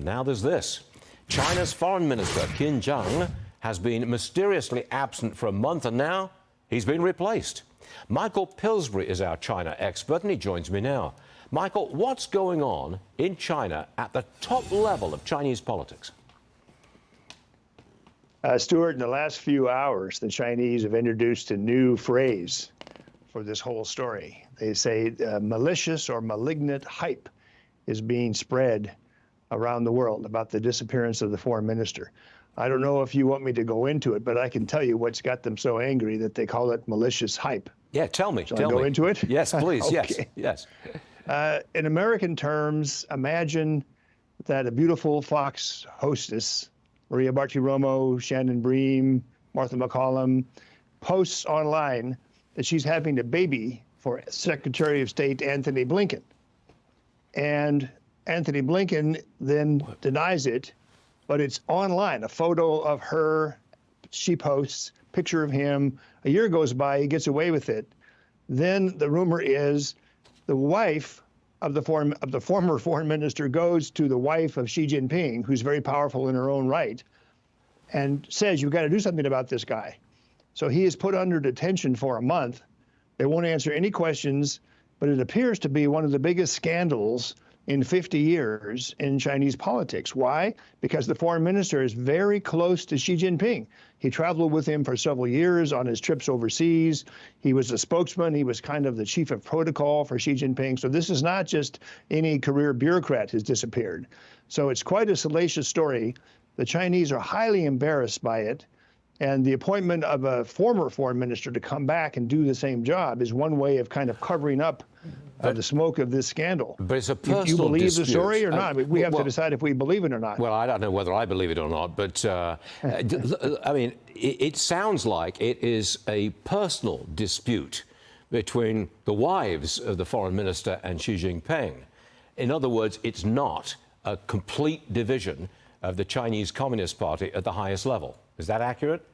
And now there's this. China's Foreign Minister, Qin Zhang, has been mysteriously absent for a month, and now he's been replaced. Michael Pillsbury is our China expert, and he joins me now. Michael, what's going on in China at the top level of Chinese politics? Stuart, in the last few hours, the Chinese have introduced a new phrase for this whole story. They say malicious or malignant hype is being spread around the world about the disappearance of the foreign minister. I don't know if you want me to go into it, but I can tell you what's got them so angry that they call it malicious hype. Yeah, tell me. Shall I go into it? Yes, please. Okay. Yes. In American terms, imagine that a beautiful Fox hostess, Maria Bartiromo, Shannon Bream, Martha McCallum, posts online that she's having a baby for Secretary of State Anthony Blinken. And Anthony Blinken then denies it, but it's online, a photo of her. She posts a picture of him. A year goes by, he gets away with it. Then the rumor is the wife of the former foreign minister goes to the wife of Xi Jinping, who's very powerful in her own right, and says, you've got to do something about this guy. So he is put under detention for a month. They won't answer any questions, but it appears to be one of the biggest scandals in 50 years in Chinese politics. Why? Because the foreign minister is very close to Xi Jinping. He traveled with him for several years on his trips overseas. He was a spokesman. He was kind of the chief of protocol for Xi Jinping. So this is not just any career bureaucrat has disappeared. So it's quite a salacious story. The Chinese are highly embarrassed by it. And the appointment of a former foreign minister to come back and do the same job is one way of kind of covering up the smoke of this scandal. But it's a personal You believe dispute. the story or not? We have to decide if we believe it or not. Well, I don't know whether I believe it or not, but I mean, it sounds like it is a personal dispute between the wives of the foreign minister and Xi Jinping. In other words, it's not a complete division of the Chinese Communist Party at the highest level. Is that accurate?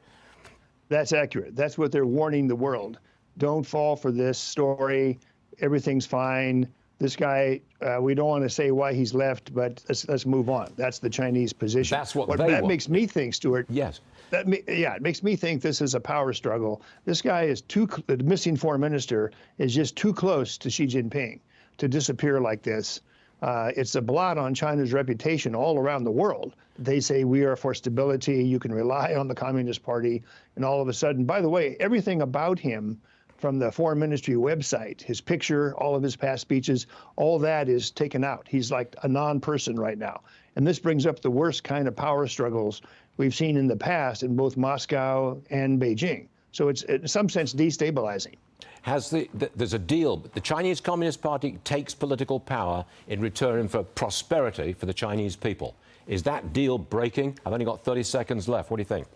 That's accurate. That's what they're warning the world. Don't fall for this story. Everything's fine. This guy, we don't want to say why he's left, but let's move on. That's the Chinese position. That's what they that want. makes me think, Stuart. Yes. It makes me think this is a power struggle. This guy is the missing foreign minister is just too close to Xi Jinping to disappear like this. It's a blot on China's reputation all around the world. They say we are for stability. You can rely on the Communist Party. And all of a sudden, by the way, everything about him from the foreign ministry website, his picture, all of his past speeches, all that is taken out. He's like a non-person right now. And this brings up the worst kind of power struggles we've seen in the past in both Moscow and Beijing. So it's in some sense destabilizing. There's a deal. The Chinese Communist Party takes political power in return for prosperity for the Chinese people. Is that deal breaking? I've only got 30 seconds left. What do you think?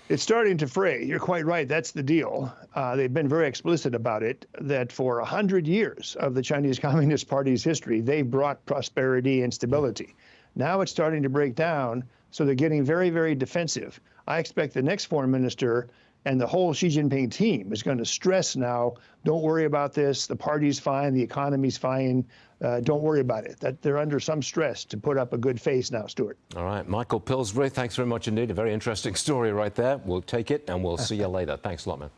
It's starting to fray. You're quite right. That's the deal. They've been very explicit about it, that for 100 years of the Chinese Communist Party's history, they've brought prosperity and stability. Now it's starting to break down, so they're getting very, very defensive. I expect the next foreign minister and the whole Xi Jinping team is going to stress now, don't worry about this. The party's fine. The economy's fine. Don't worry about it. That they're under some stress to put up a good face now, Stuart. All right. Michael Pillsbury, thanks very much indeed. A very interesting story right there. We'll take it and we'll see you later. Thanks a lot, man.